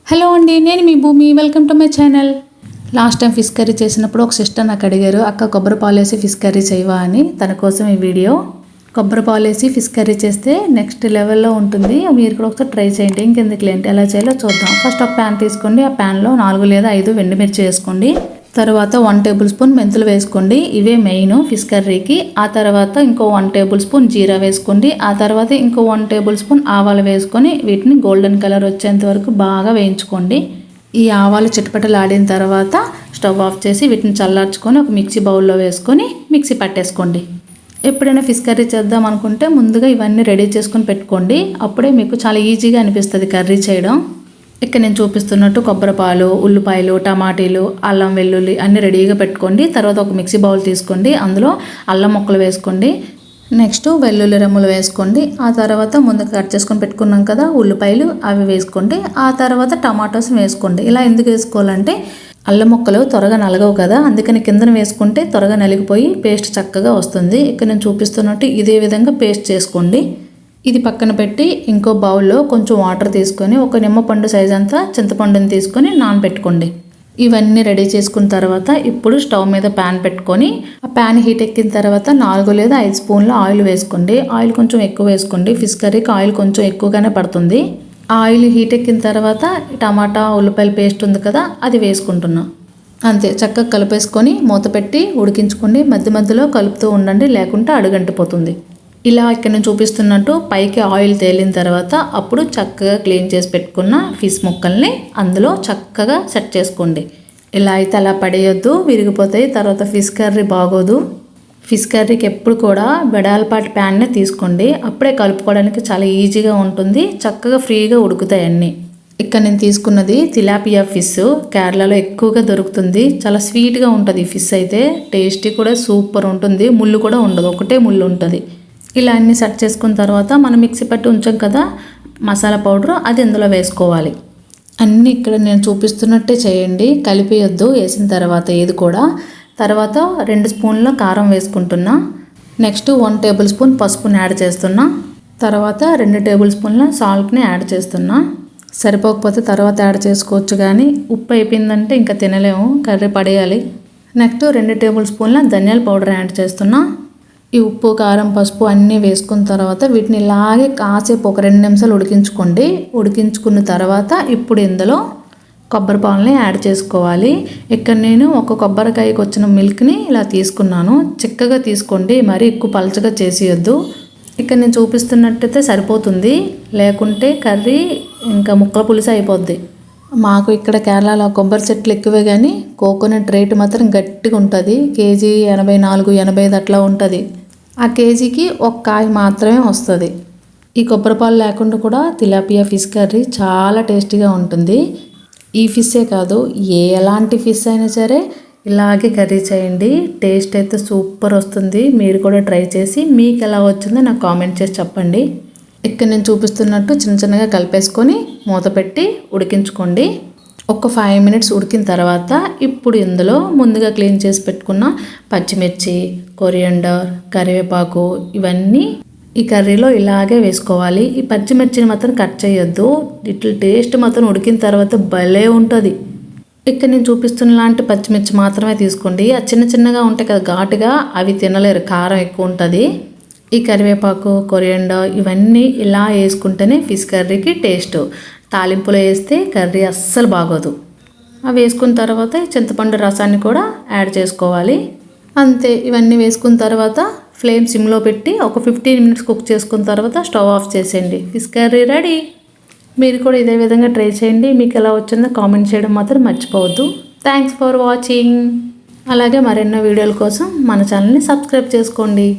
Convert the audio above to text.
Hello అండి, నేను మీ భూమి. Welcome to my channel. Last time fish curry చేసినప్పుడు ఒక సిస్టర్ నాకు అడిగారు, అక్క కొబ్బరి పాలు వేసి ఫిష్ కర్రీ చేయవా అని. తన కోసం ఈ వీడియో. కొబ్బరి పాలు వేసి ఫిష్ కర్రీ చేస్తే నెక్స్ట్ లెవెల్లో ఉంటుంది. మీరు కూడా ఒకసారి ట్రై చేయండి. ఇంకెందుకు లేంటి, ఎలా చేయాలో చూద్దాం. ఫస్ట్ ఒక ప్యాన్ తీసుకోండి. ఆ ప్యాన్లో 4 లేదా 5 ఎండుమిర్చి వేసుకోండి. తర్వాత 1 టేబుల్ స్పూన్ మెంతులు వేసుకోండి. ఇవే మెయిన్ ఫిష్ కర్రీకి. ఆ తర్వాత ఇంకో 1 టేబుల్ స్పూన్ జీరా వేసుకోండి. ఆ తర్వాత ఇంకో 1 టేబుల్ స్పూన్ ఆవాలు వేసుకొని వీటిని గోల్డెన్ కలర్ వచ్చేంత వరకు బాగా వేయించుకోండి. ఈ ఆవాలు చిటపటలాడిన తర్వాత స్టవ్ ఆఫ్ చేసి వీటిని చల్లార్చుకొని ఒక మిక్సీ బౌల్లో వేసుకొని మిక్సీ పట్టేసుకోండి. ఎప్పుడైనా ఫిష్ కర్రీ చేద్దాం అనుకుంటే ముందుగా ఇవన్నీ రెడీ చేసుకొని పెట్టుకోండి. అప్పుడే మీకు చాలా ఈజీగా అనిపిస్తుంది కర్రీ చేయడం. ఇక్కడ నేను చూపిస్తున్నట్టు కొబ్బరి పాలు, ఉల్లిపాయలు, టమాటీలు, అల్లం వెల్లుల్లి అన్నీ రెడీగా పెట్టుకోండి. తర్వాత ఒక మిక్సీ బౌల్ తీసుకోండి. అందులో అల్లం ముక్కలు వేసుకోండి. నెక్స్ట్ వెల్లుల్లి రెమ్మలు వేసుకోండి. ఆ తర్వాత ముందుకు కట్ చేసుకొని పెట్టుకున్నాం కదా ఉల్లిపాయలు, అవి వేసుకోండి. ఆ తర్వాత టమాటోస్ వేసుకోండి. ఇలా ఎందుకు వేసుకోవాలంటే అల్లం ముక్కలు త్వరగా నలగవు కదా, అందుకని కిందన వేసుకుంటే త్వరగా నలిగిపోయి పేస్ట్ చక్కగా వస్తుంది. ఇక్కడ నేను చూపిస్తున్నట్టు ఇదే విధంగా పేస్ట్ చేసుకోండి. ఇది పక్కన పెట్టి ఇంకో బౌల్లో కొంచెం వాటర్ తీసుకొని ఒక నిమ్మపండు సైజ్ అంతా చింతపండుని తీసుకొని నానబెట్టుకోండి. ఇవన్నీ రెడీ చేసుకున్న తర్వాత ఇప్పుడు స్టవ్ మీద ప్యాన్ పెట్టుకొని ఆ ప్యాన్ హీట్ ఎక్కిన తర్వాత 4 లేదా 5 స్పూన్ల ఆయిల్ వేసుకోండి. ఆయిల్ కొంచెం ఎక్కువ వేసుకోండి. ఫిష్ కర్రీకి ఆయిల్ కొంచెం ఎక్కువగానే పడుతుంది. ఆయిల్ హీట్ ఎక్కిన తర్వాత టమాటా ఉల్లిపాయల పేస్ట్ ఉంది కదా, అది వేసుకుంటున్నాం. అంతే, చక్కగా కలిపేసుకొని మూత పెట్టి ఉడికించుకోండి. మధ్య మధ్యలో కలుపుతూ ఉండండి, లేకుంటే అడుగంటిపోతుంది. ఇలా ఇక్కడ నేను చూపిస్తున్నట్టు పైకి ఆయిల్ తేలిన తర్వాత అప్పుడు చక్కగా క్లీన్ చేసి పెట్టుకున్న ఫిష్ ముక్కల్ని అందులో చక్కగా సెట్ చేసుకోండి. ఇలా అయితే అలా పడేయొద్దు, విరిగిపోతాయి. తర్వాత ఫిష్ కర్రీ బాగోదు. ఫిష్ కర్రీకి ఎప్పుడు కూడా వెడల్పాటి ప్యాన్నే తీసుకోండి. అప్పుడే కలుపుకోవడానికి చాలా ఈజీగా ఉంటుంది. చక్కగా ఫ్రీగా ఉడుకుతాయి అన్నీ. ఇక్కడ నేను తీసుకున్నది తిలాపియా ఫిష్. కేరళలో ఎక్కువగా దొరుకుతుంది. చాలా స్వీట్గా ఉంటుంది ఈ ఫిష్ అయితే. టేస్టీ కూడా సూపర్ ఉంటుంది. ముళ్ళు కూడా ఉండదు, ఒకటే ముళ్ళు ఉంటుంది. ఇలా అన్నీ సెట్ చేసుకున్న తర్వాత మనం మిక్సీ పట్టి ఉంచాం కదా మసాలా పౌడర్, అది ఇందులో వేసుకోవాలి. అన్నీ ఇక్కడ నేను చూపిస్తున్నట్టే చేయండి, కలిపేయొద్దు వేసిన తర్వాత ఏది కూడా. తర్వాత 2 స్పూన్ల కారం వేసుకుంటున్నా. నెక్స్ట్ 1 టేబుల్ స్పూన్ పసుపుని యాడ్ చేస్తున్నా. తర్వాత 2 టేబుల్ స్పూన్ల సాల్ట్ని యాడ్ చేస్తున్నా. సరిపోకపోతే తర్వాత యాడ్ చేసుకోవచ్చు, కానీ ఉప్పు అయిపోయిందంటే ఇంకా తినలేము, కర్రీ పడేయాలి. నెక్స్ట్ 2 టేబుల్ స్పూన్ల ధనియాల పౌడర్ యాడ్ చేస్తున్నా. ఈ ఉప్పు, కారం, పసుపు అన్నీ వేసుకున్న తర్వాత వీటిని ఇలాగే కాసేపు ఒక 2 నిమిషాలు ఉడికించుకోండి. ఉడికించుకున్న తర్వాత ఇప్పుడు ఇందులో కొబ్బరి పాలని యాడ్ చేసుకోవాలి. ఇక్కడ నేను ఒక కొబ్బరికాయకి వచ్చిన మిల్క్ని ఇలా తీసుకున్నాను. చిక్కగా తీసుకోండి, మరీ ఎక్కువ పలచగా చేసేయొద్దు. ఇక్కడ నేను చూపిస్తున్నట్టయితే సరిపోతుంది, లేకుంటే కర్రీ ఇంకా ముక్కల పులుసు అయిపోద్ది. మాకు ఇక్కడ కేరళలో కొబ్బరి చెట్లు ఎక్కువే, కానీ కోకోనట్ రేటు మాత్రం గట్టిగా ఉంటుంది. కేజీ 84, 85 అట్లా ఉంటుంది. ఆ కేజీకి 1 కాయ మాత్రమే వస్తుంది. ఈ కొబ్బరి పాలు లేకుండా కూడా తిలాపియా ఫిష్ కర్రీ చాలా టేస్టీగా ఉంటుంది. ఈ ఫిషే కాదు, ఎలాంటి ఫిష్ అయినా సరే ఇలాగే కర్రీ చేయండి. టేస్ట్ అయితే సూపర్ వస్తుంది. మీరు కూడా ట్రై చేసి మీకు ఎలా వచ్చిందో నాకు కామెంట్ చేసి చెప్పండి. ఇక్కడ నేను చూపిస్తున్నట్టు చిన్న చిన్నగా కలిపేసుకొని మూత పెట్టి ఉడికించుకోండి. ఒక 5 మినిట్స్ ఉడికిన తర్వాత ఇప్పుడు ఇందులో ముందుగా క్లీన్ చేసి పెట్టుకున్న పచ్చిమిర్చి, కొరియండర్, కరివేపాకు ఇవన్నీ ఈ కర్రీలో ఇలాగే వేసుకోవాలి. ఈ పచ్చిమిర్చిని మాత్రం కట్ చేయొద్దు. ఇట్లా టేస్ట్ మాత్రం ఉడికిన తర్వాత భలే ఉంటుంది. ఇక్కడ నేను చూపిస్తున్న లాంటి పచ్చిమిర్చి మాత్రమే తీసుకోండి. ఆ చిన్న చిన్నగా ఉంటాయి కదా ఘాటుగా, అవి తినలేరు, కారం ఎక్కువ ఉంటుంది. ఈ కరివేపాకు, కొరియండర్ ఇవన్నీ ఇలా వేసుకుంటేనే ఫిష్ కర్రీకి టేస్ట్. తాలింపులో వేస్తే కర్రీ అస్సలు బాగోదు. అవి వేసుకున్న తర్వాత చింతపండు రసాన్ని కూడా యాడ్ చేసుకోవాలి. అంతే, ఇవన్నీ వేసుకున్న తర్వాత ఫ్లేమ్ సిమ్లో పెట్టి ఒక 15 మినిట్స్ కుక్ చేసుకున్న తర్వాత స్టవ్ ఆఫ్ చేసేయండి. Fish curry ready. మీరు కూడా ఇదే విధంగా ట్రై చేయండి. మీకు ఎలా వచ్చిందో కామెంట్ చేయడం మాత్రం మర్చిపోవద్దు. Thanks for watching. అలాగే మరెన్నో వీడియోల కోసం మన ఛానల్ని సబ్స్క్రైబ్ చేసుకోండి.